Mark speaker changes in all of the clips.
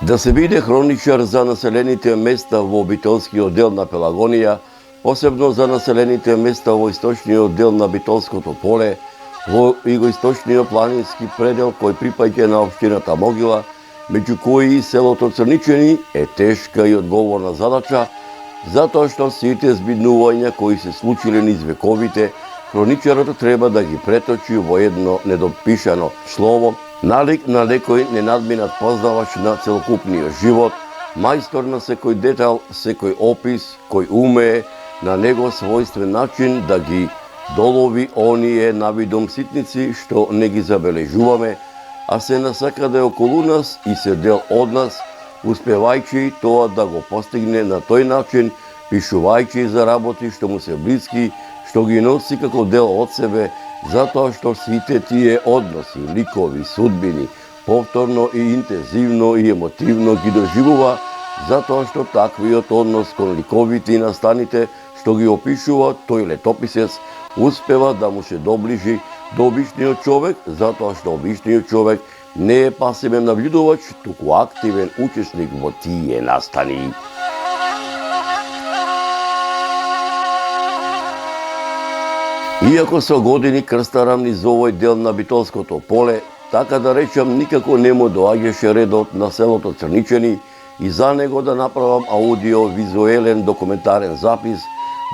Speaker 1: Да се биде хроничар за населените места во Битолскиот дел на Пелагонија, посебно за населените места во источниот дел на Битолското поле, во југоисточниот планински предел кој припаѓа на општината Могила, меѓу кои и селото Црничани, е тешка и одговорна задача, затоа што сите збиднувања кои се случиле низ вековите, хроничарот треба да ги преточи во едно недопишано слово, налик на некој ненадминат познавач на целокупниот живот, мајстор на секој детал, секој опис, кој умее на него својствен начин да ги долови оние навидом ситници што не ги забележуваме, а се насакаде околу нас и се дел од нас, успевајќи тоа да го постигне на тој начин, пишувајќи за работи што му се блиски, што ги носи како дел од себе, затоа што сите тие односи, ликови, судбини, повторно и интензивно и емотивно ги доживува, затоа што таквиот однос кон ликовите и настаните што ги опишува тој летописец, успева да му се доближи до обичниот човек, затоа што обичниот човек не е пасивен нављудувач, туку активен учесник во тие настани. Иако со години крстарам низ овој дел на Битолското поле, така да речам, никако не му доаѓаше редот на селото Црничани и за него да направам аудио-визуелен документарен запис,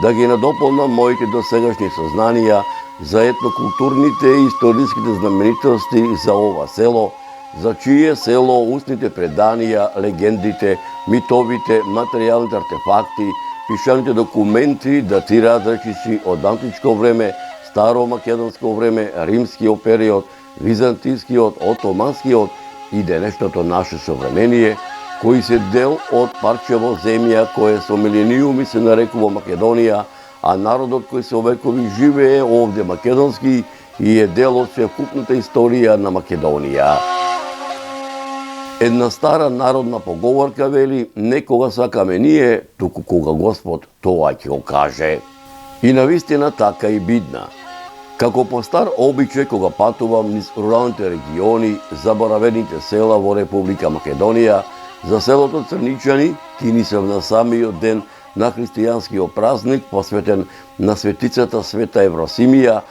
Speaker 1: да ги надополнам моите досегашни сознанија за етнокултурните и историските знаменитости за ова село, за чие село устните преданија, легендите, митовите, материјалните артефакти, пишаните документи датираат речиси од античко време, старомакедонско време, римскиот период, византискиот, отоманскиот и денешното наше современие, кои се дел од парчево земја кое со милениуми се нарекува Македонија, а народот кој со векови живее овде македонски и е дел од севкупната историја на Македонија. Една стара народна поговорка вели: не кога сакаме ние, туку кога Господ тоа ќе го каже. И навистина така и бидна. Како по стар обичај кога патувам низ руралните региони, заборавените села во Република Македонија, за селото Црничани кинисав на самиот ден на христијанскиот празник посветен на светицата Света Евросимија,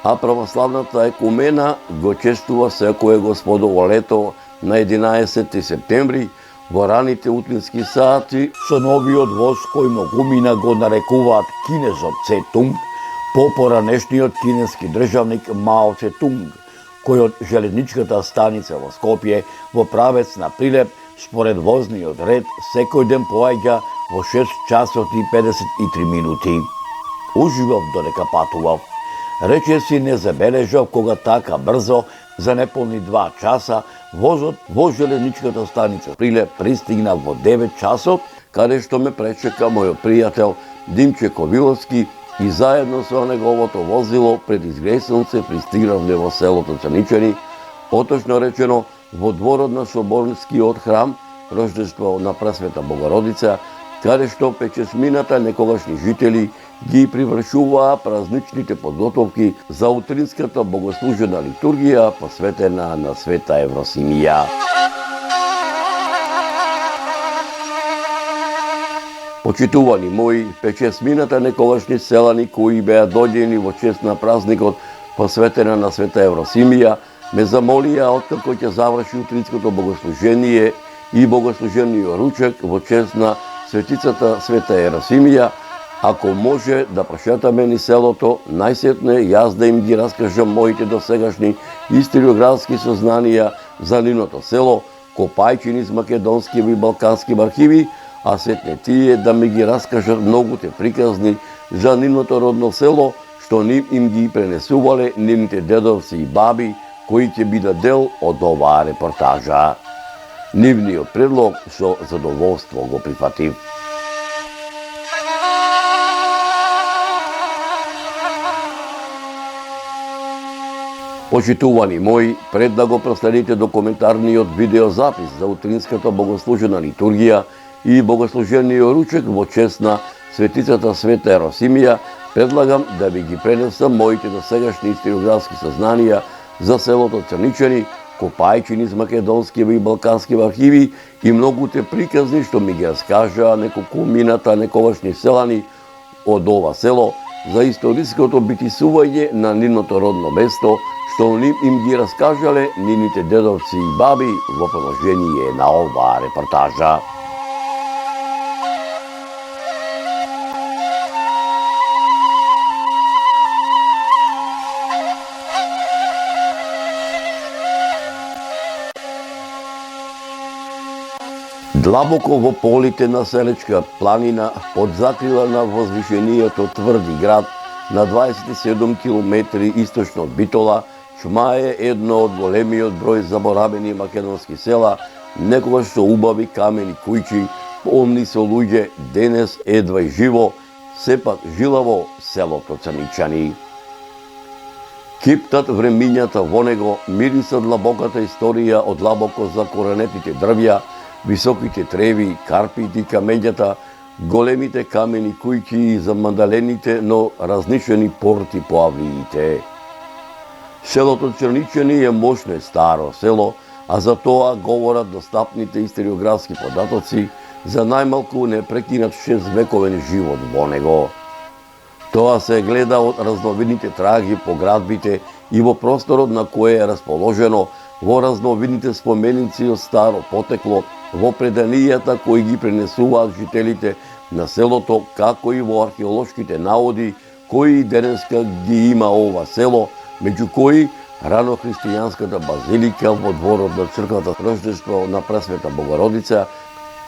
Speaker 1: а православната екумена го честува секое Господово лето на 11 септември во раните утрински сати со новиот воз кој многумина го нарекуваат кинезот Цетунг, по поранешниот кинески државник Мао Цетунг, кој од железничката станица во Скопје во правец на Прилеп според возниот ред секој ден поаѓа во 6 часот и 53 минути. Уживав додека патував. Речиси не забележав кога така брзо, за неполни 2 часа, возот во железничката станица Прилеп пристигна во 9 часот, каде што ме пречека мојот пријател Димче Ковиловски и заедно со неговото возило пред изгресонце пристигнавме во селото Црничани, поточно речено во дворот на Соборскиот храм, рождество на Пресвета Богородица, каде што печесмината некогашни жители ги привршуваа празничните подготовки за утринската богослужена литургија посветена на Света Евросимија. Почитувани мои, печесмината некогашни селани кои беа дојдени во чест на празникот посветена на Света Евросимија, ме замолија откако ќе заврши утринското богослужение и богослужениот ручек во чест на светицата Света Еросимија, ако може да прошетаме ни селото, најсетне јас да им ги раскажам моите досегашни историографски сознанија за нивното село, копајќи низ македонски и балкански архиви, а сетне тие да ми ги раскажат многуте приказни за нивното родно село, што им ги пренесувале нивните дедовци и баби, кои ќе бидат дел од оваа репортажа. Нивниот предлог со задоволство го прифатив. Почитувани мои, пред да го проследите документарниот видеозапис за утринската богослужена литургија и богослужениот ручек во чест на светицата Света Еросимија, предлагам да ви ги пренесам моите досегашни историографски сознанија за селото Црничани, копајќи низ македонскиви и балканскиви архиви и многуте приказни што ми ги раскажаа неколкумината некогашни селани од ова село за историското битисување на нивното родно место, што им ги раскажале нивните дедовци и баби во продолжение на оваа репортажа. Длабоко во полите на Селечка планина, под закрила на возвишението Тврди град, на 27 километри источно од Битола, чмае едно од големиот број заборавени македонски села, некогаш со убави камени куќи, полни со луѓе, денес едва и живо, сепак жилаво селото Црничани. Киптат времињата во него, мирисат длабоката историја од длабоко закоренетите дрвја, високите треви, карпите и камењата, големите камени куќи и замандалените, но разнишени порти по авлиите. Селото Црничани е мощно и старо село, а за тоа говорат достапните историографски податоци за најмалку непрекинат 6 вековен живот во него. Тоа се гледа од разновидните траги по градбите и во просторот на кој е расположено, во разновидните споменици од старо потекло, во преданијата кои ги пренесуваат жителите на селото, како и во археолошките наоди кои денеска ги има ова село, меѓу кои ранохристијанската базилика во дворот на црквата Рождество на Пресвета Богородица,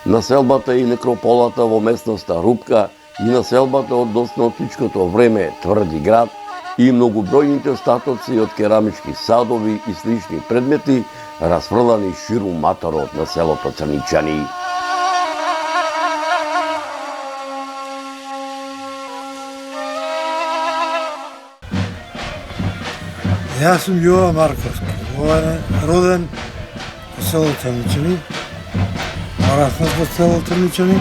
Speaker 1: населбата и некрополата во местноста Рупка и населбата од доснотичкото време Тврди град и многобројните остатоци од керамички садови и слични предмети расфрлани ширум маторот на селото Црничани.
Speaker 2: Јас сум Јова Марковски, роден во село Црничани, пораснат во село Црничани.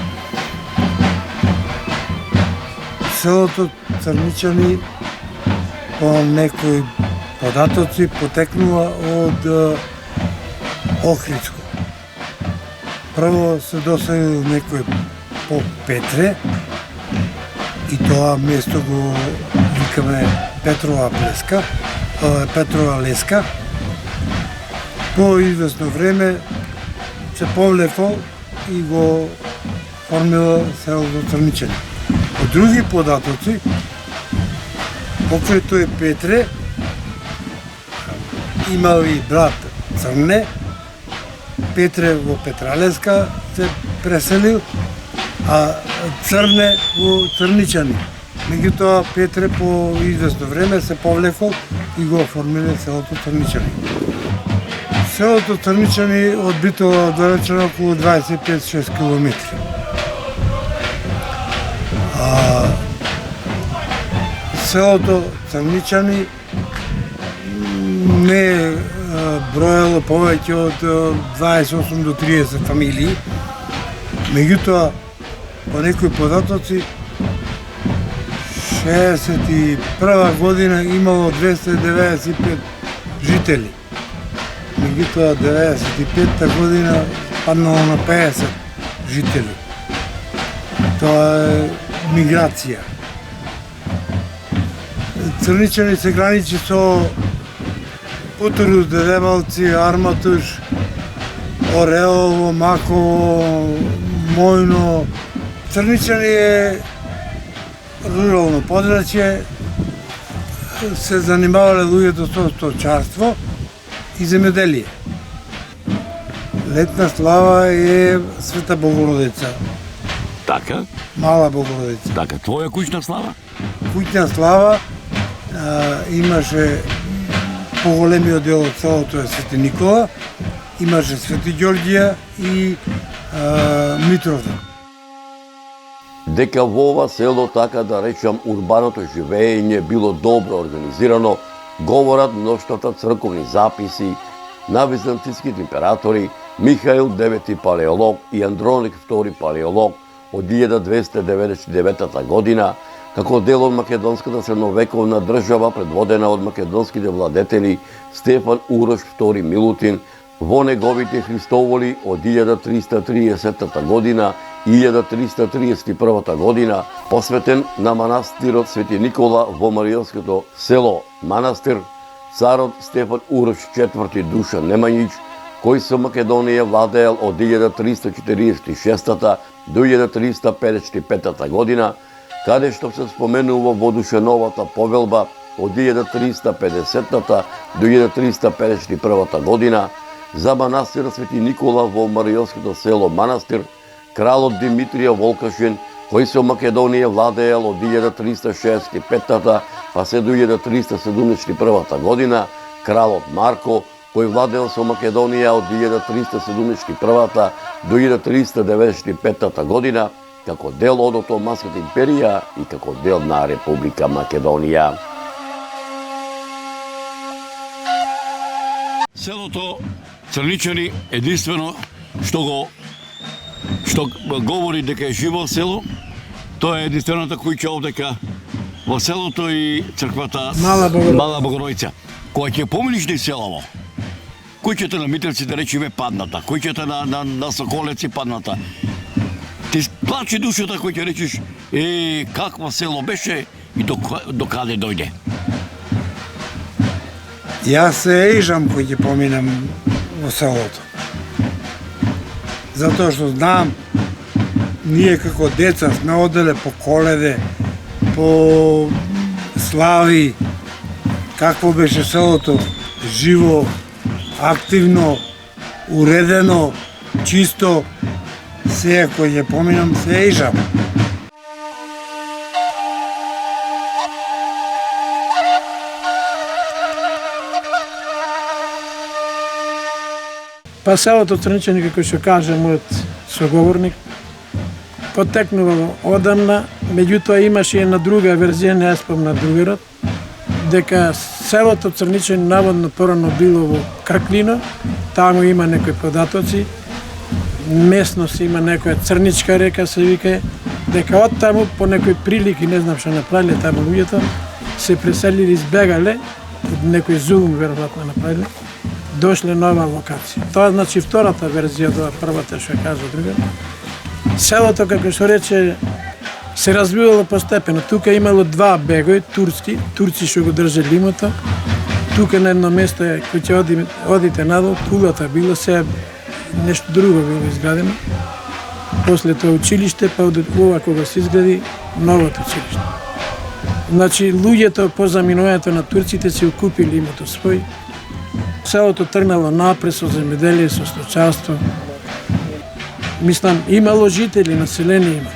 Speaker 2: Селото Црничани по некои податоци потекнува од Охридско. Прво се доселил некој по Петре и тоа место го викаме Петрова леска. По известно време се повлекол и го формила селото Црничани. Од други податоци, покрај тој Петре, имал и брат Црне, Петре во Петралеска се преселил, а Црне во Црничани. Меѓутоа Петре по известно време се повлекол и го оформиле селото Црничани. Селото Црничани од Битола далечено околу 25-6 километри. Селото Црничани не е броело повеќе од 28 до 30 фамилии, меѓутоа по некои податоци 61 година имало 295 жители. Меѓутоа 95-та година паднало на 50 жители. Тоа е миграција. Црничани се граничи со Путорус, Дедебалци, Арматуш, Ореово, Маково, Мојно. Црничани е рурално подрачје, се занимавале луѓето со сточарство и земјоделие. Летна слава е Света Богородица.
Speaker 1: Така?
Speaker 2: Мала Богородица.
Speaker 1: Така, твоја куќна слава?
Speaker 2: Куќна слава имаше поголемиот дел од селото е Свети Никола, имаше Свети Ѓорѓија и Митровдан.
Speaker 1: Дека во ова село, така да речам, урбаното живење било добро организирано, говорат мноштвата црковни записи на византиските императори Михаил IX Палеолог и Андроник II Палеолог од 1299 година, како дел од македонската средновековна држава предводена од македонските владетели Стефан Урош II Милутин во неговите христоволи од 1330 година и 1331 година, посветен на манастирот Свети Никола во Маријовското село Манастир, царот Стефан Урош IV Душан Немањич, кој со Македонија владеел од 1346 до 1355 година, каде што се споменува во Душановата повелба од 1350 до 1351 година за манастирот Свети Никола во Маријовското село Манастир, кралот Димитрија Волкашин, кој со Македонија владеел од 1365 па се до 1371 година, кралот Марко, кој владеел со Македонија од 1371 до 1395 година, како дел од Отоманската империја и како дел на Република Македонија.
Speaker 3: Селото Црничани единствено што говори дека е живо село, тоа е единствената куќа овдека во селото и црквата Мала Богородица. Кога ќе поминиш низ селово, куќата на Митревци да речеме падната, куќата на Соколеци падната, ти плаче душата кој ќе речеш какво село беше и до каде дојде.
Speaker 2: Јас се ежам кој ќе поминам во селото. Затоа што знам, ние како деца сме оделе по коледе, по слави, какво беше селото, живо, активно, уредено, чисто. Сега кој ќе поминам се ежам.
Speaker 4: Па селото Црничани, како што каже мојот соговорник, потекнува одамна, меѓутоа имаше една друга верзија, не ја спомна другарот, дека селото Црничани наводно порано било во Крклино, таму има некои податоци, местност има некоја Црничка река се вика, дека од таму по некои прилики, не знам што направиле таму луѓето, се преселили, избегале, од некој зулум веројатно направиле, дошле на оваа локација. Тоа значи втората верзија од првата што кажа друга. Селото, како што рече, се развивало постепено. Тука имало два бегои, турци што го држеле имото. Тука на едно место кој ќе одите надолу, кулата било, се нешто друго било изградено. После тоа училиште, па од ова кога се изгради новото училиште. Значи, луѓето по заминувањето на турците се укупили имото свој. Селото тргнало напред со земјоделие, со сточарство. Мислам, имало жители, население има.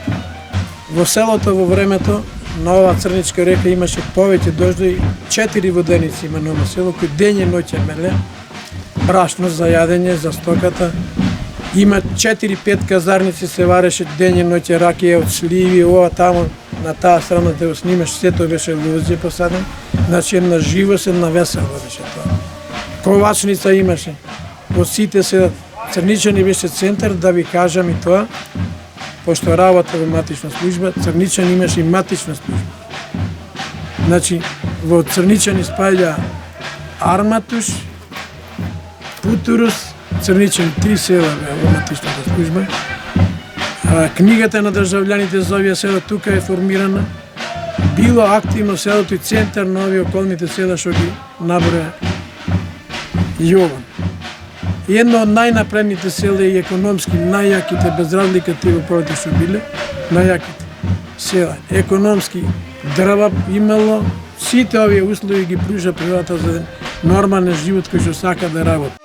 Speaker 4: Во селото во времето на оваа Црничка река имаше повеќе дождови, 4 воденици има на ова село, кои ден и ноќе меле, брашно за јадење, за стоката. Има 4-5 казарници, се вареше ден и ноќе ракија од сливи, ова таму, на таа страна да го снимаш, сето беше луѓе посаден. Значи една живост, една весела беше тоа. Ковачница имаше. Во сите се Црничани беше центар, да ви кажам и тоа, пошто работа во матична служба, Црничани имаше и матична служба. Значи, во Црничани спаѓа Арматуш, Путурус, Црничани, 3 села во матичната служба. Книгата на државјаните за овие села тука е формирана. Било активно селото и центар на овие околните села што ги наброја Јован. Едно од најнапредните села и економски најјаките, без разлика тие управите што биле, најјаките села. Економски дрва имало, сите овие услови ги пружа природата за нормален живот кој што сака да работи.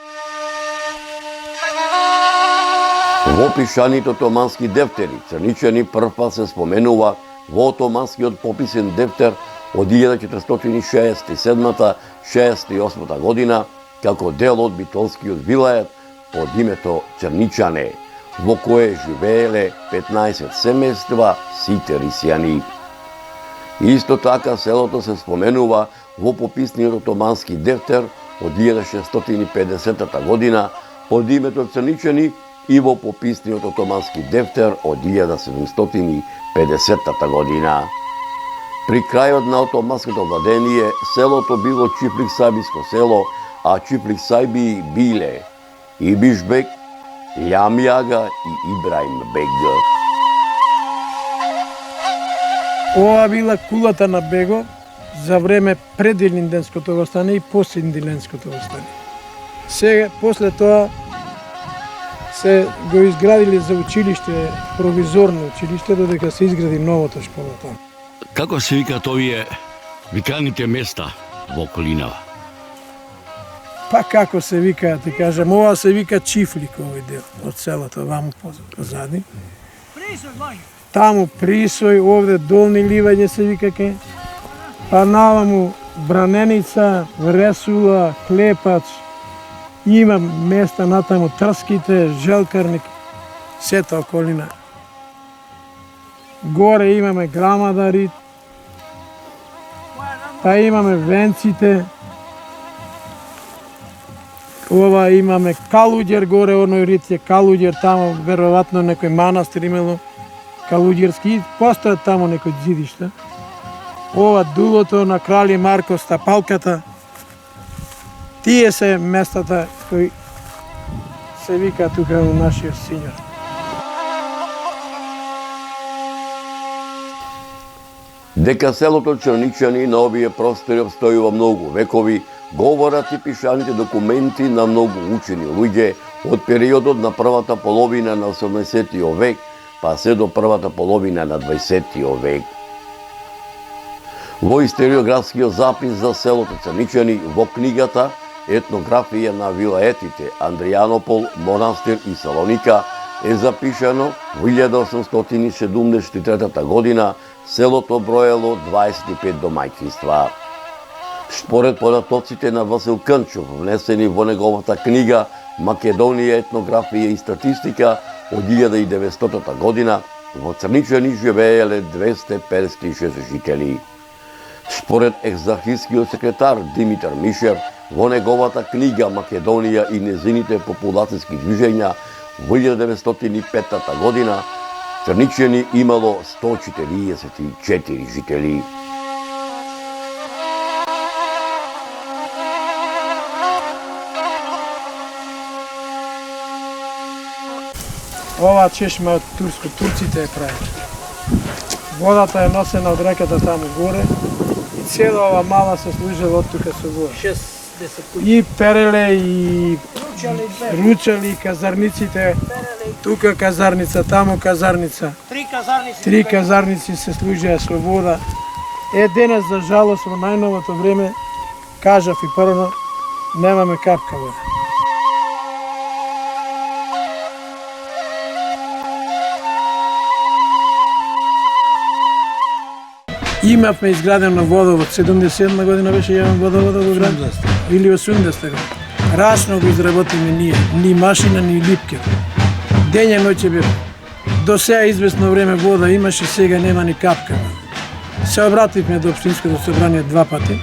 Speaker 1: Во пишаните отомански дефтери Црничани првпат се споменува во отоманскиот пописен дефтер од 1467-68 година како дел од битолскиот вилајат под името Црничане, во кое живееле 15 семејства сите рисјани. Исто така селото се споменува во пописниот отомански дефтер од 1650 година под името Црничани и во пописниот отомански дефтер од 1750 година. При крајот на отоманското владение, селото било Чифлик Сајбиско село, а Чифлик Сајби биле Ибишбек, Љамјага и Ибраим бег.
Speaker 4: Ова била кулата на бего за време пред Илинденското востане и после Илинденското востане. Сега, после тоа, се го изградили за училиште, провизорно училиште, додека се изгради новото школа таму.
Speaker 3: Како се викаат овие виканите места во околинава?
Speaker 4: Па како се вика, ти кажам, ова се вика Чифлик, овој дел од селото, ваму позади. Таму Присој, овде Долни Ливање се вика ке. Па наваму Браненица, Вресула, Клепач, има места натаму Трските, Желкарник, сета околина. Горе имаме Грамадари, па имаме Венците, ова имаме Калуѓер горе, оној рит е Калуѓер, тамо веројатно некој манастир имало Калуѓерски, постојат тамо некој зидишта. Ова дулото на Крали Марко, Стапалката, тие се местата кои се вика тука у нашиот синјор.
Speaker 1: Дека селото Черничани на овие простори обстојува многу векови, говорат и пишаните документи на многу учени луѓе од периодот на првата половина на 18 век, па се до првата половина на 20 век. Во историографскиот запис за селото Черничани во книгата Етнографија на вилаетите Андријанопол, Монастир и Салоника е запишано во 1873 година селото броело 25 домаќинства. Според податоците на Васил Кънчов, внесени во неговата книга Македонија, етнографија и статистика од 1900 година, во Черничани живееле 256 жители. Според екзархискиот секретар Димитар Мишев, во неговата книга Македонија и незините популацијски движења во 1905 година, Черничани имало 144 жители.
Speaker 4: Ова чешма од турско, турците е правили. Водата е носена од реката таму горе и цела ова мала се служела од тука со вода. 6-10 и переле, и ручали, казарниците, тука казарница, таму казарница. Три казарници се служеа со вода. Денес, за жалост, во најновото време, кажав и прво, немаме капка вода. Имавме изградено водовод, 77 година беше јавен водоводот во град, или 80 година. Рачно го изработиме ние, ни машина, ни липкер. Ден и ноќе бе. До сега известно време вода имаше, сега нема ни капка. Се обративме до Општинското собрание 2 пати,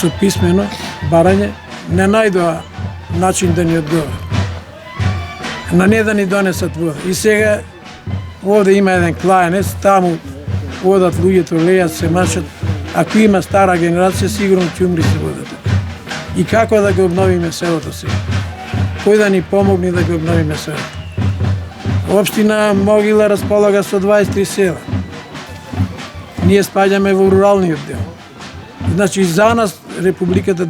Speaker 4: со писмено барање, не најдоа начин да ни одговора. На не да ни донесат вода. И сега овде има еден клаенец, таму одат луѓето, лејат, се мачат. Ако има стара генерација, сигурно ќе умри се водата. И како да го обновиме селото сега? Кој да ни помогне да го обновиме селото? Општина Могила располага со 23 села. Ние спаѓаме во руралниот дел. Значи, за нас Републиката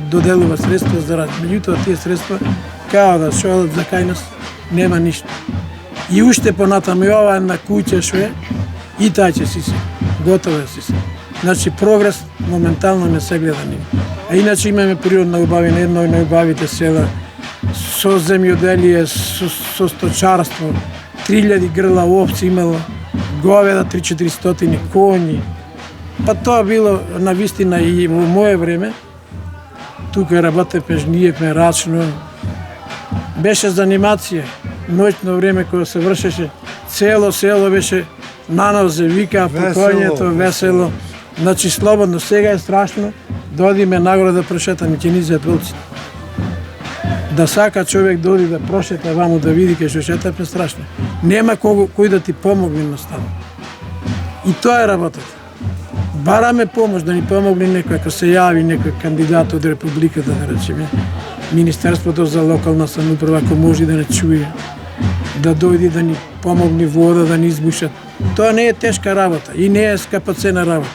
Speaker 4: доделува средства за рад. Меѓутоа, тие средства, као да шодат за кај нас, нема ништо. И уште понатаму, и ова една куќа шо е, и таа ќе си се, готова си се. Значи, прогрес моментално не се гледа ни. А иначе имаме природна убавина, едно од најубавите села, со земјоделие, со сточарство, 3000 грла овци имало, говеда 3-400 коњи. Па тоа било на вистина и во моје време. Тука работевме, жниевме рачно. Беше занимација. Ноќно време кога се вршеше, цело село беше нанозе, вика, покоњето, весело. Значи, слободно. Сега е страшно да одиме нагоре да прошетаме, ќе ни зет волците. Да сака човек да оди да прошета ваму, да види кај што шетаме, страшно. Нема кој да ти помогне наставно. И тоа е работата. бараме помош, да ни помогне некој, ако се јави некој кандидат од Републиката, да речеме, Министерството за локална самоуправа, ако може да не чуе, да дојде да ни помогне вода, да ни избушат. Тоа не е тешка работа и не е скапоцена работа.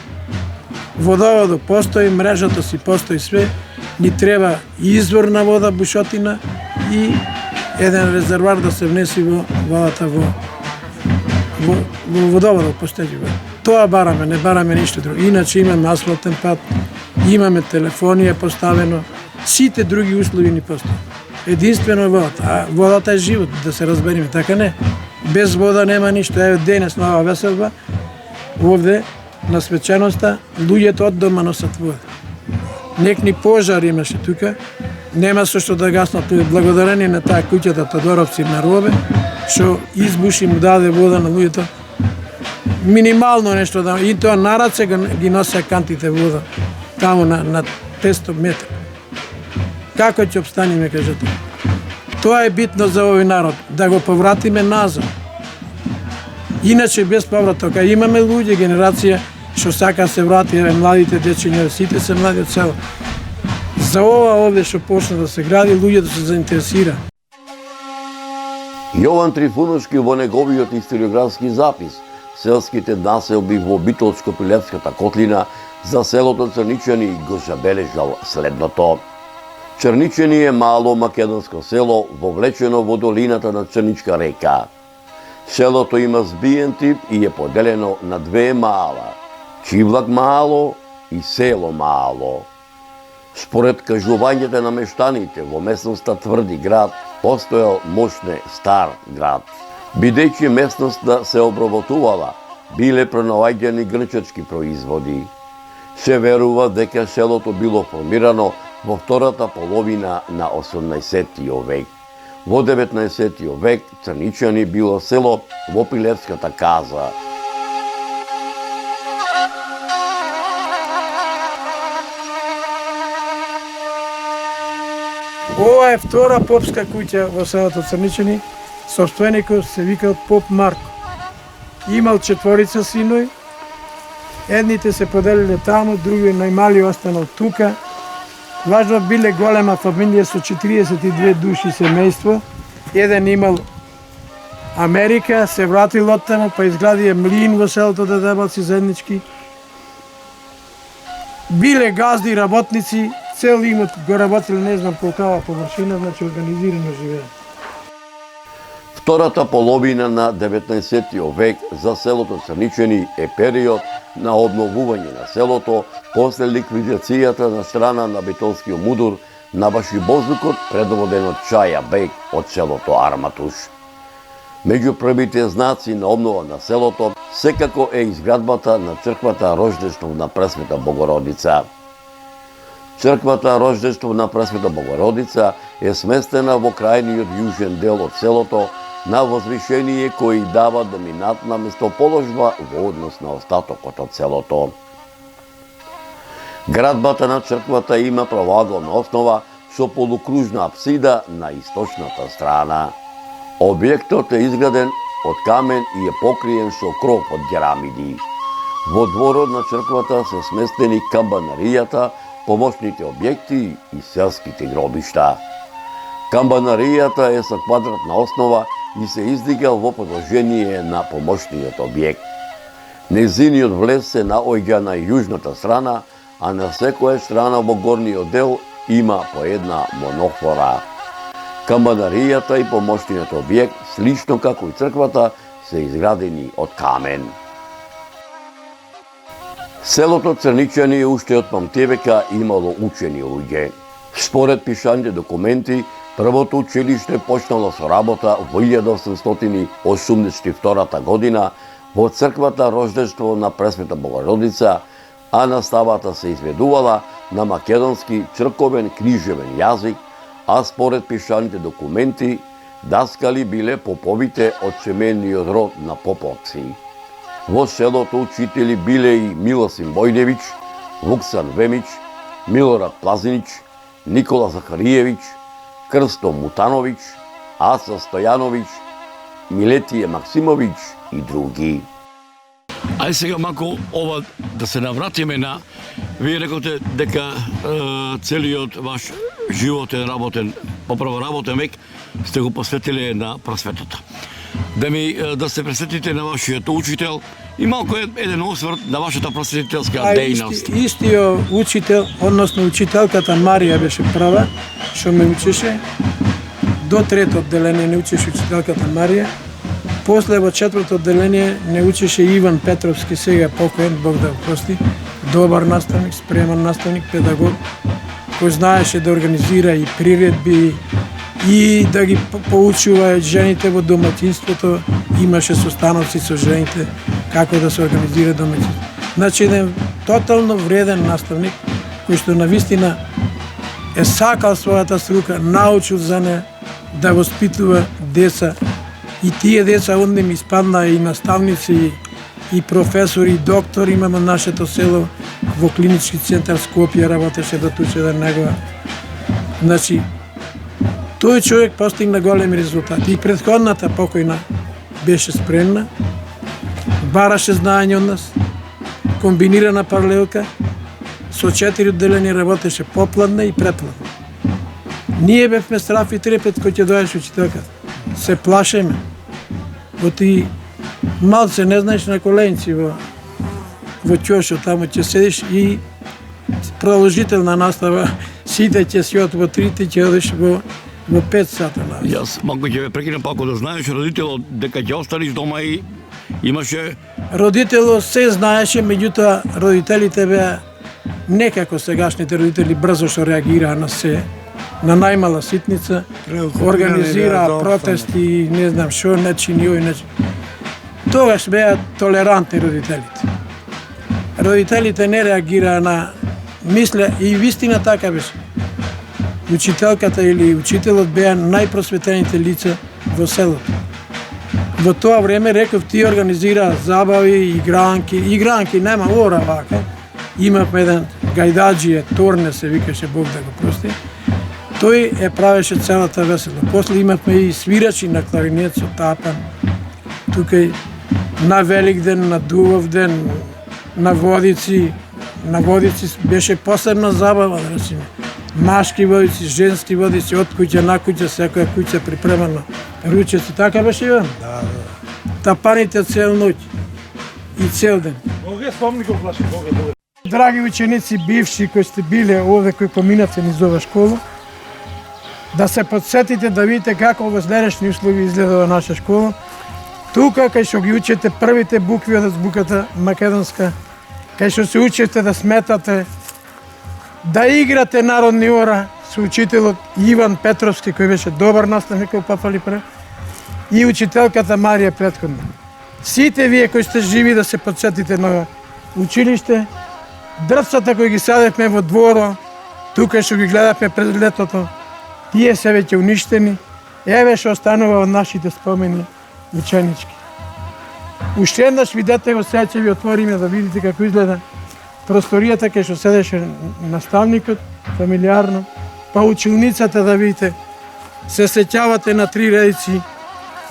Speaker 4: Водоводот постои, мрежата си постои све, ни треба и изворна вода, бушотина и еден резервар да се внеси во водата во водоводот постои. Тоа бараме, не бараме ништо друго. Иначе имаме асфалтен пат, имаме телефонија поставено, сите други услови ни постои. Единствено е водата, а водата е живот, да се разбериме, така не. Без вода нема ништо. Еве денес на оваа веселба, овде на свеченоста, луѓето од дома носат вода. Некни пожар имаше тука, нема со што да гаснат, благодарение на таа куќата Тодоровци на Робе, што избуши му даде вода на луѓето. Минимално нешто да, и тоа на раце ги носеа кантите вода, таму на 500 метра. Како ќе обстанеме, кажете? Тоа е битно за овој народ, да го повратиме назад. Иначе без повраток, имаме луѓе, генерација, што сака се врати, младите дечиња, сите се млади од село. За ова овде што почна да се гради, луѓето се заинтересира.
Speaker 1: Јован Трифуновски во неговиот историографски запис селските населби во Битолско-Пилевската котлина за селото Црничани го забележал следното. Црничани е мало македонско село вовлечено во долината на Црничка река. Селото има збиен тип и е поделено на две мала – Чивлак мало и Село мало. Според кажувањето на мештаните во местноста Тврди град постоел мощне стар град. Бидејќи местноста се обработувала, биле пронаоѓани грчачки производи. Се верува дека селото било формирано во втората половина на 18 век. Во 19 век Црничани било село во Пилевската каза.
Speaker 4: Ова е втора попска куќа во селото Црничани. Собственикот се викал поп Марко. Имал 4 синови, едните се поделиле таму, други најмали останал тука. Важно биле голема фамилија со 42 души семејство. Еден имал Америка, се вратил оттаму, па изградија млин во селото Дедебалци заеднички. Биле газди, работници, цел имот го работили, не знам колкава површина, значи организирано живење.
Speaker 1: Втората половина на 19 век за селото Црничани е период на обновување на селото после ликвидацијата на страна на битолскиот мудур на Башибозукот, предводен од Чаја Бек од селото Арматуш. Меѓу првите знаци на обнова на селото секако е изградбата на црквата Рождество Пресвета Богородица. Црквата Рождество Пресвета Богородица е сместена во крајниот јужен дел од селото на возвишение кој дава доминантна местоположба во однос на остатокот од селото. Градбата на црквата има правоаголна основа со полукружна апсида на источната страна. Објектот е изграден од камен и е покриен со кров од керамиди. Во дворот на црквата се сместени камбанаријата, помошните објекти и селските гробишта. Камбанаријата е со квадратна основа и се издига во продолжение на помошниот објект. Незиниот влез се наоѓа на јужната страна, а на секоја страна во горниот дел има по една монохвора. Камбанаријата и помошниот објект, слично како и црквата, се изградени од камен. Селото Црничани уште од памтевека имало учени луѓе. Според пишаните документи, првото училиште почнало со работа во 1882 година во црквата Рождество Пресвета Богородица, а наставата се изведувала на македонски црковен книжевен јазик, а според пишаните документи, даскали биле поповите од семејниот род на поповци. Во селото учители биле и Милосим Бојдевич, Вуксан Вемич, Милорад Плазинич, Никола Захариевич, Крсто Мутанович, Аса Стојанович, Милетије Максимович и други.
Speaker 3: Ај сега малку ова да се навратиме на вие рекоте дека целиот ваш живот е работен, поправо работен век сте го посветиле на просветата. Да се пресетите на вашиот учител и малку еден осврт на вашата просветителска дејност.
Speaker 4: Истиот учител, односно учителката Марија беше прва, што ме учеше. До трето одделение не учеше учителката Марија. После во четврто одделение не учеше Иван Петровски, сега покоен, Бог да го прости. Добар наставник, спремен наставник, педагог, кој знаеше да организира и приредби и да ги поучува жените во домаќинството. Имаше состаноци со жените како да се организира домаќинство. Значи еден тотално вреден наставник кој што навистина е сакал својата струка, научил за неа да воспитува деца. И тие деца онде ми испадна и наставници, и професори, и доктори имаме нашето село во клинички центар Скопје работеше до туče да негова. Значи, тој човек постигна големи резултати. И претходната покојна беше спремна, бараше знаење од нас, комбинирана паралелка, со 4 одделени работеше попладна и препладна. Ние бевме страф и трепет кој ќе дојдеш учителката. Се плашеме. Во ти малце не знаеш на коленци во ќошо, таму ќе седиш и продолжителна настава, сите ќе си од во 3, ќе одиш во 5 сата.
Speaker 3: Јас малку ќе ве прекинам, па ако да знаеш родителот дека ќе останеш дома и имаше...
Speaker 4: Родителот се знаеше, меѓутоа родителите беа некако сегашните родители брзо што реагираа на се, на најмала ситница, организира протести, не знам што, не чини ој, не чини. Тогаш беа толерантни родителите. Родителите не реагираа на мисле и вистина така беше. Учителката или учителот беа најпросветените лица во селото. Во тоа време, реков, ти организира забави, игранки, нема ора вака. Имавме еден гајдаджија, Торне се викаше, Бог да го прости. Тој е правеше целата весела. После имавме и свирачи на кларинет со тапан. Тука на Великден, на Дувовден, на Водици. На Водици беше посебна забава, да речеме. Машки водици, женски водици, од куќа на куќа, секоја куќа припремана. Ручеци, така беше Иван? Да. Тапаните цел ноќ и цел ден.
Speaker 2: Боге, спомни го плаши, Боге.
Speaker 4: Драги ученици, бивши кои сте биле овде, кои поминате низ ова школа, да се подсетите да видите како во следешни услови изгледала наша школа. Тука, кај што ги учите првите букви од азбуката македонска, кај што се учите да сметате, да играте народни ора со учителот Иван Петровски, кој беше добар наставник во Папалипре, и учителката Марија претходно. Сите вие кои сте живи да се подсетите на училиште, дрвцата кои ги садевме во дворо, тука што ги гледавме пред летото, тие се веќе уништени, еве што останува од нашите спомени ученички. Уште еднаш видете го, сега ќе ви отвориме да видите како изгледа просторијата кај што седеше наставникот, фамилиарно, па училницата да видите. Се сеќавате на 3 редици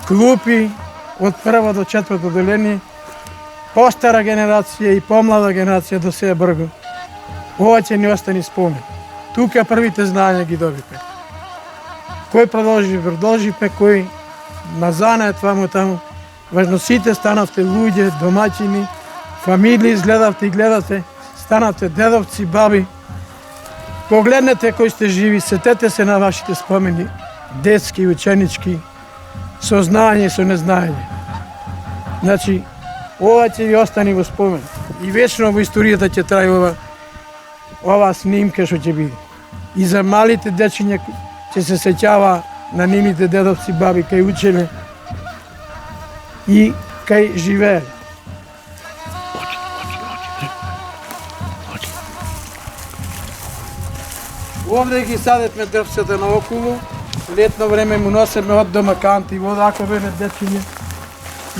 Speaker 4: клупи од прво до 4 одделение, постара генерација и помлада генерација до сега брго. Ова ќе ни остани спомен. Тука првите знања ги добивме. Кој продолживме, кој назанет ваму таму. Важно сите станавте луѓе, домаќини, фамилии, изгледавте и гледате, станавте дедовци, баби. Погледнете кои сте живи, сетете се на вашите спомени, детски, ученички, со знаење и со незнаење. Значи, ова ќе ви остани во спомен. И вечно во историјата ќе трај ова снимка што ќе биде. И за малите дечиња ќе се сеќава на нивните дедовци, баби, кај учеле и кај живееле. Овде ги садетме дрвцата наоколу, летно време му носеме од дома канти, вода, ако бене дечиње.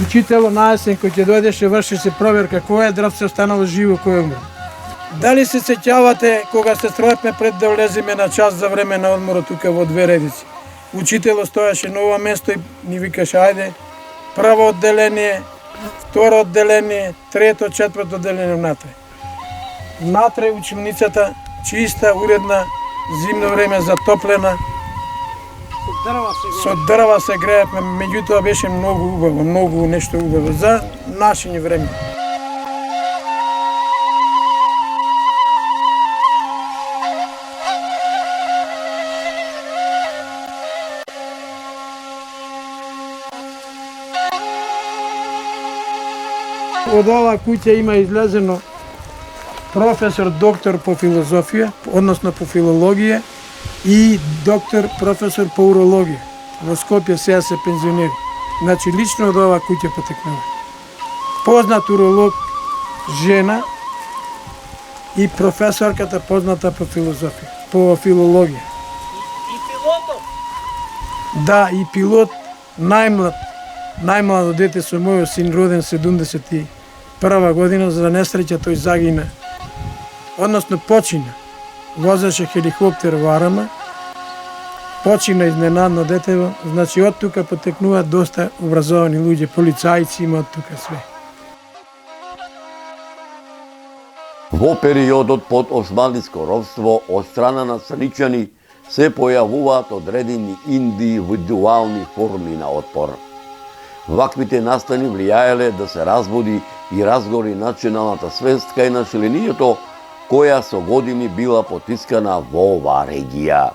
Speaker 4: Учитело на есен кој ќе дојдеше, вршеше проверка кој е дрвце останало живо, кој е умро. Дали се сеќавате кога се строевме пред да влеземе на час за време на одморот тука во 2 редици? Учитело стоеше на ова место и ни викаше ајде, прво одделение, второ одделение, трето, четврто одделение внатре. Внатре училницата, чиста, уредна, зимно време затоплена. Со дрва се греевме, меѓутоа беше многу убаво, многу нешто убаво за нашиње време. Од оваа куќа има излезено професор, доктор по филозофија, односно по филологија и доктор, професор по урологија. Во Скопје сега се пензионери. Значи, лично од оваа куќа потекнува. Познат уролог, жена и професорката позната по филозофија, по филологија.
Speaker 5: И пилотот?
Speaker 4: Да, и пилот, најмладо дете со мојот син, роден 71 година, за несреќа тој загина. Односно почина. Возеше хеликоптер во Арама, почина изненадно детево, значи од тука потекнуваат доста образовани луѓе, полицајци има од тука све.
Speaker 1: Во периодот под османлиско робство од страна на црничани се појавуваат одредени индивидуални форми на отпор. Ваквите настани влијаеле да се разбуди и разгори националната свест кај населението, која со години била потискана во оваа регија.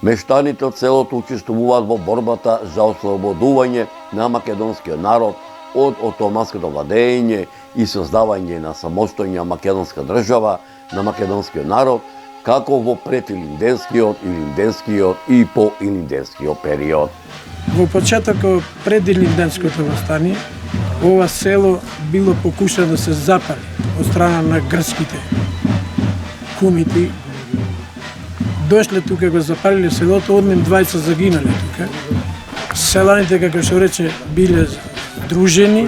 Speaker 1: Мештаните од селото учествуваат во борбата за ослободување на македонскиот народ од отоманското владење и создавање на самостојна македонска држава на македонскиот народ, како во предилинденскиот, илинденскиот и поилинденскиот период.
Speaker 4: Во почетокот пред илинденското востание, ова село било покуша да се запали од страна на грчките кумити. Дошле тука, го запалиле селото, однем 20 загинале тука. Селаните, како што рече, биле дружени.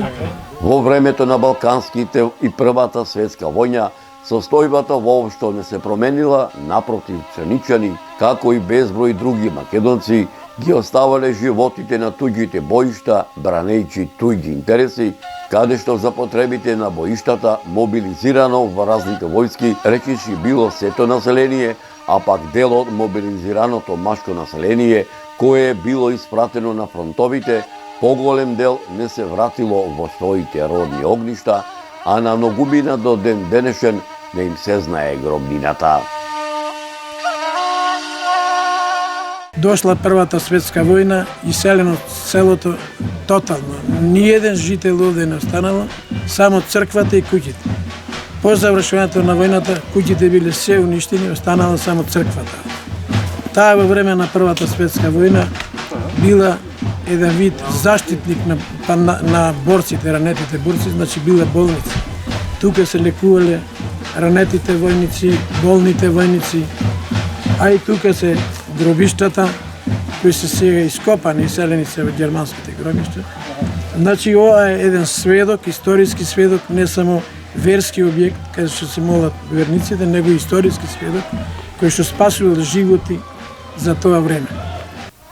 Speaker 1: Во времето на Балканските и Првата светска војна, состојбата воопшто не се променила, напротив, црничани, како и безброј други македонци, ги оставале животите на туѓите боишта, бранејќи туѓи интереси, каде што за потребите на боиштата, мобилизирано во разните војски, речиси било сето население, а пак дел од мобилизираното машко население, кое било испратено на фронтовите, поголем дел не се вратило во своите родни огништа, а на многумина до ден денешен не им се знае гробнината.
Speaker 4: Дошла Првата светска војна и селено селото тотално. Ниеден жител овде не останало, само црквата и куќите. По завршувањето на војната, куќите биле се уништени, останала само црквата. Таа во време на Првата светска војна била еден вид заштитник на борците, ранетите борци, значи била болница. Тука се лекувале ранетите војници, болните војници, а и тука се гробиштата, кои се сега ископани и селени се во германските гробишта. Значи, ова е еден сведок, историски сведок, не само верски објект, каде што се молат верниците, него историски сведок, кој што спасувал животи за тоа време.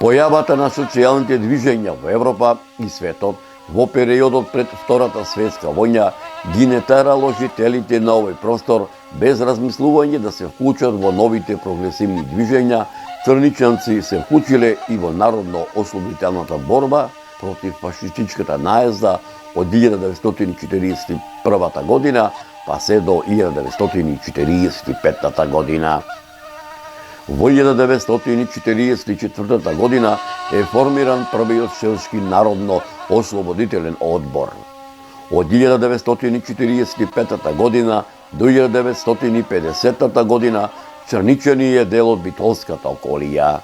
Speaker 1: Појавата на социјалните движења во Европа и светот во периодот пред Втората светска војна ги не терало жителите на овој простор без размислување да се вклучат во новите прогресивни движења. Црничанци се вклучиле и во народно-ослободителната борба против фашистичката наезда од 1941 година па се до 1945 година. Во 1944 година е формиран првиот селски народно-ослободителен одбор. Од 1945 година до 1950 година Црничани е дел од Битолската околија.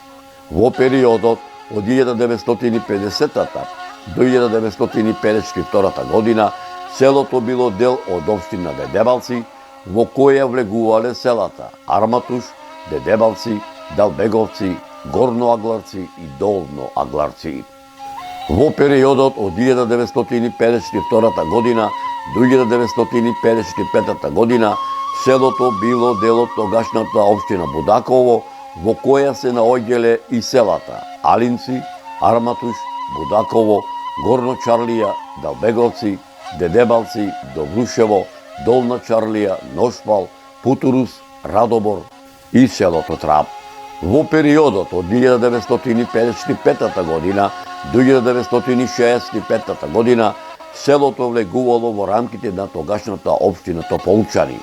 Speaker 1: Во периодот од 1950 до 1952 година селото било дел од општина Дедебалци, во која влегувале селата Арматуш, Дедебалци, Далбеговци, Горно Агларци и Долно Агларци. Во периодот од 1952 година до 1955 година селото било дел од тогашната општина Будаково, во која се наоѓале и селата Алинци, Арматуш, Будаково, Горно Чарлија, Далбеговци, Дедебалци, Добрушево, Долна Чарлија, Ношпал, Путурус, Радобор и селото Трап. Во периодот од 1955 година до 1965 година селото влегувало во рамките на тогашната општина Тополчани.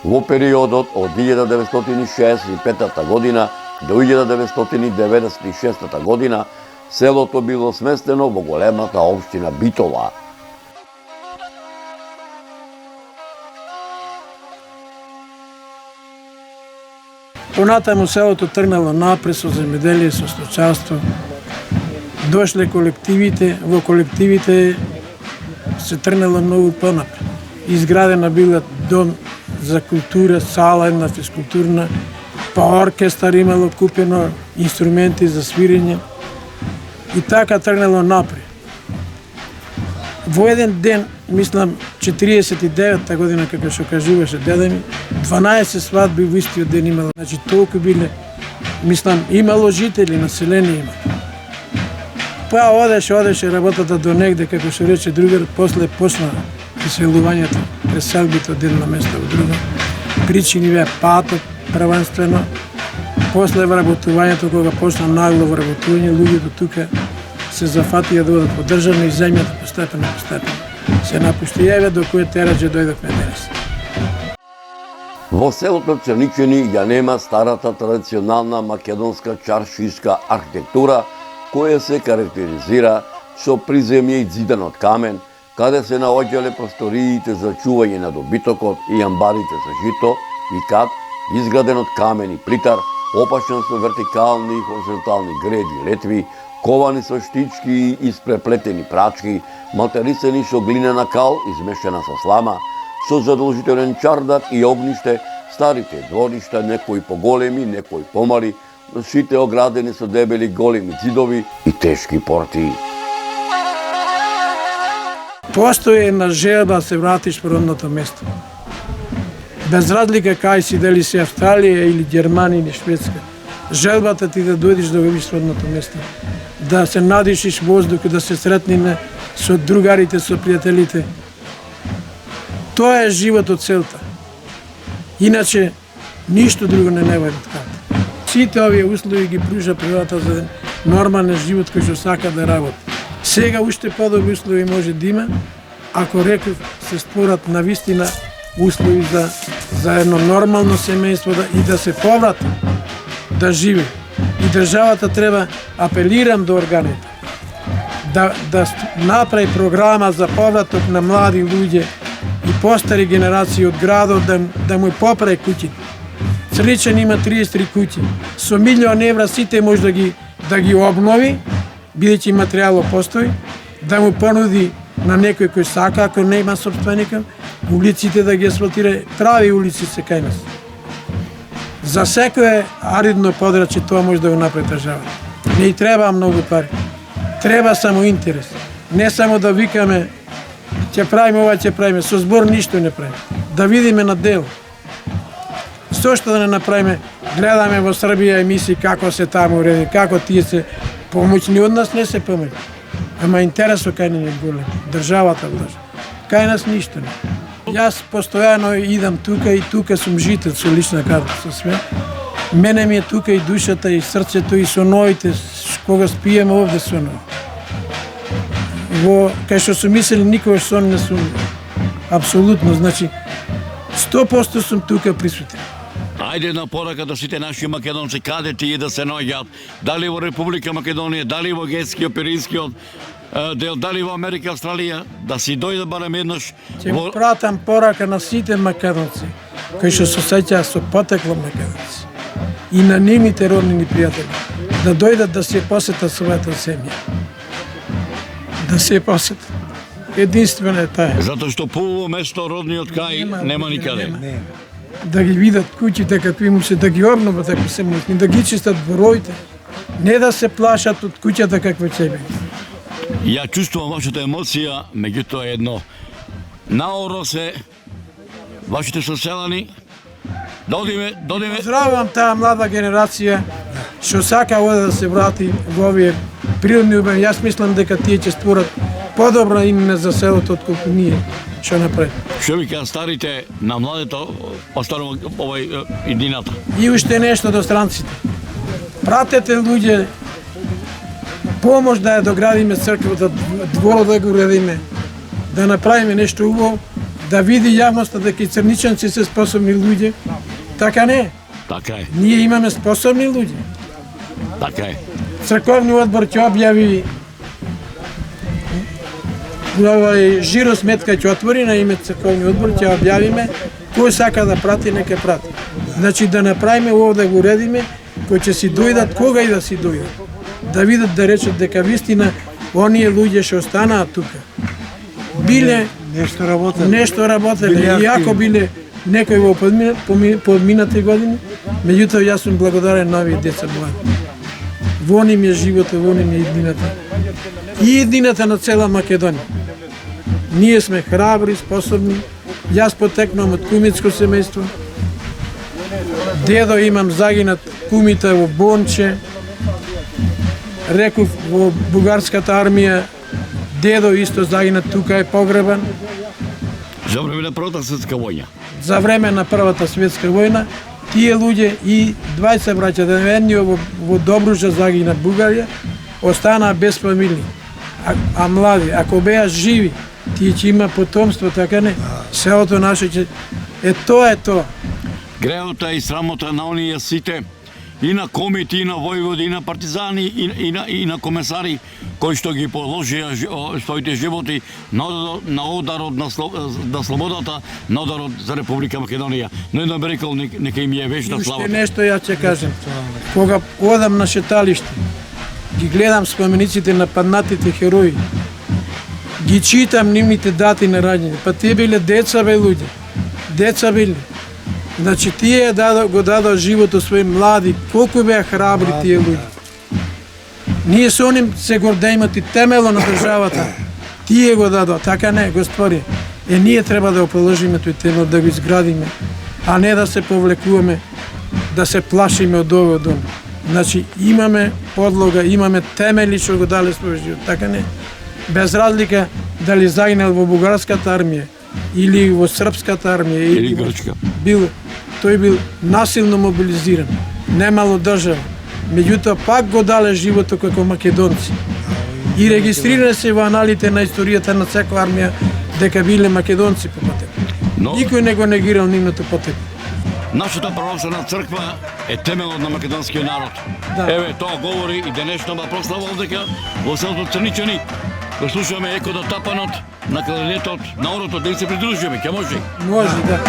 Speaker 1: Во периодот од 1965 година до 1996 година селото било сместено во големата општина Битола.
Speaker 4: Понатаму селото тргнало напред со земјоделие, со сточарство. Дошле колективите, во колективите се тргнало многу понапред. Изградена била дом за култура, сала една физкултурна, па оркестар имало купено, инструменти за свирење. И така тргнало напред. Во еден ден, мислам, 49-та година, како што кажуваше деда ми, 12 свадби во истиот ден имало. Значи, толку биле, мислам, имало жители, население има. Па одеше работата до негде, како што рече другар, после почна преселувањето, преселбите од едно место во друго. Причини беа патот, првенствено, после вработувањето, кога почна нагло вработување, луѓето тука се зафатија да одат поддржани и земјата постепено. Се напуштијаве до кој тераџе дојдовме денес.
Speaker 1: Во селото Черничани ја нема старата традиционална македонска чаршиска архитектура, која се карактеризира со приземје и зидан од камен, каде се наоѓале просториите за чување на добитокот и амбарите за жито и кат, изграден од камен и плитар, опашен со вертикални и хоризонтални греди и летви, ковани со штички и испреплетени прачки, малтерисани со глинена кал измешана со слама, со задолжителен чардак и огниште, старите дворишта, некои поголеми, некои помали, сите оградени со дебели големи ѕидови и тешки порти.
Speaker 4: Постои една желба да се вратиш во родното место. Без разлика кај си, дали си Австралија или Германија или Шведска. Желбата ти да дојдеш да го видиш родното место. Да се надишиш воздух, да се сретниме со другарите, со пријателите. Тоа е животот целта. Иначе, ништо друго не вади од карта. Сите овие услови ги пружа природата за нормален живот кој што сака да работи. Сега уште подобри услови може да има, ако реков се створат навистина услови за едно нормално семејство и да се поврати да живе. И државата треба, апелирам до органите, да направи програма за повраток на млади луѓе и постари генерации од градот да му поправи куќите. Црничан има 33 куќи. Со €1.000.000 сите може да ги обнови, бидејќи материјалот постои, да му понуди на некој кој сака, ако не има собственика, улиците да ги асфалтира, прави улици се кај нас. За секое аридно подрачје тоа може да го направи држава. Не и треба многу пари. Треба само интерес. Не само да викаме ќе правиме ова, ќе правиме, со збор ништо не правиме. Да видиме на дело. Што да не направиме, гледаме во Србија емисии како се таму уреди, како тие се помоќни од нас не се помоќни. Ама интересот кај не е голем. Државата влажа. Кај нас ништо не. Јас постојано идам тука и тука сум жител со лична карта, со све. Мене ми е тука и душата и срцето и со ноите, кога спием овде со ној. Кај што сум мислил, никогаш сон не сум. Апсолутно, значи 100% сум тука присутен.
Speaker 3: Ајде една порака до сите наши македонци, каде тие да се наоѓаат, дали во Република Македонија, дали во Гетскиот, Пиринскиот дел, дали во Америка, Австралија, да си дојдат барем еднаш.
Speaker 4: Ќе му пратам порака на сите македонци, кои што се сеќаат со потекло македонци и на нивните роднини пријатели, да дојдат да се посетат својата земја. Да се посетат. Единствено е таа.
Speaker 3: Затоа што поубаво место родниот кај нема никаде.
Speaker 4: Да ги видат куќите какви му се, да ги обноват ако се можни, да ги чистат дворовите, не да се плашат од куќата каква ќе биде.
Speaker 3: Ја чувствувам вашата емоција, меѓутоа едно. Наоро се вашите соселани, да одиме.
Speaker 4: Поздравувам таа млада генерација што сака овде да се врати во овие природни убави. Јас мислам дека тие ќе створат подобро име за селото отколку ние што направи.
Speaker 3: Што ви кажа старите на младето останува иднината?
Speaker 4: И уште нешто до странците. Пратете луѓе помош да ја доградиме црквата, дворот да го уредиме, да направиме нешто убаво, да види јавноста дека и црничанци се способни луѓе. Така не е.
Speaker 3: Така е.
Speaker 4: Ние имаме способни луѓе.
Speaker 3: Така е.
Speaker 4: Црковниот одбор ќе објави жиро сметка ќе отвори на име црковни одбор, ќе објавиме кој сака да прати, нека прати. Значи да направиме ово да го уредиме, кои ќе си дојдат, кога и да си дојдат. Да видат, да речат дека вистина оние луѓе што останаат тука биле нешто работеле, иако биле некои во подминати години, меѓутоа јас сум благодарен на овие деца млади. Во ним е животот, во ним е иднината. И иднината на цела Македонија. Ние сме храбри, способни. Јас потекнувам од кумитско семејство. Дедо имам загинат кумите во Бонче. Реков во бугарската армија. Дедо исто загинат, тука е погребан.
Speaker 3: За време на Првата светска војна.
Speaker 4: За време на Првата светска војна тие луѓе и 20 браќа Девенјо во Добруджа загина Бугарија, останаа без фамилии. А млади, ако беа живи, тие ќе има потомство, така не? Селото наше ќе... тоа е тоа.
Speaker 3: Греота и срамота на оние сите, и на комити, и на војводи, и на партизани, и на комесари, кои што ги положија своите животи на ударот на слободата, на ударот за Република Македонија. Но едно би рекол, нека им е вечна слава.
Speaker 4: Уште нешто ја ќе кажем. Кога одам на шеталиште, ги гледам спомениците на паднатите херои, ги читам нивните дати на раѓање. Па тие биле деца, бе луѓе. Деца биле. Значи тие го дадоа животот свој млади, колку беа храбри тие луѓе. Ние со ним се гордејме и темело на државата. Тие го дадоа, така не, Господи. Ние треба да го положиме тој темел, да го изградиме, а не да се повлекуваме, да се плашиме од овој дом. Значи имаме подлога, имаме темели што го дале свој живот, така не. Без разлика дали загинал во бугарската армија или во српската армија
Speaker 3: или грчка.
Speaker 4: Тој бил насилно мобилизиран, немало држава. Меѓутоа пак го дале животот како македонци. И регистрира се во аналите на историјата на секоја армија дека биле македонци по потекло. Никој не го негирал нивното потекло.
Speaker 3: Нашата православна црква е темелот на македонскиот народ.
Speaker 4: Да.
Speaker 3: Еве, тоа говори и денешната прослава овдека во селото Црничани. Го слушаме екото тапанот на кларинетот на оротот, да се придружиме, ќе може?
Speaker 4: Може, да.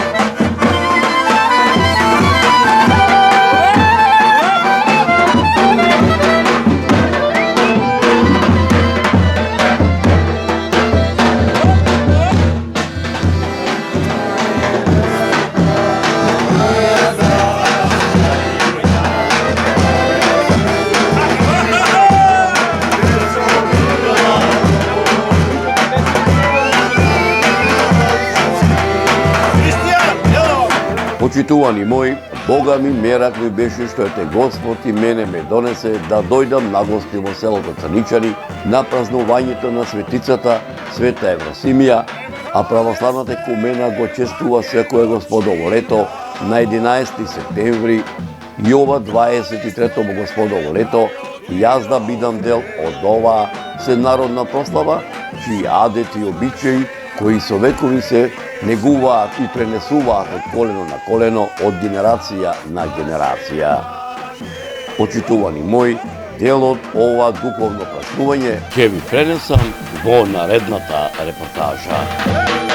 Speaker 1: Почитувани мои, Бога ми мерак ми беше што ете Господ и мене ме донесе да дојдам на гости во селото Црничани на празнувањето на светицата Света Евросимија, а православната екумена го честува секое Господово лето на 11 септември и ова 23-то Господово лето јас да бидам дел од оваа сенародна прослава, чии адети и обичаи кои со векови се негуваат и пренесуваат од колено на колено, од генерација на генерација. Почитувани мои, дел од ова духовно празнување ќе ви пренесам во наредната репортажа.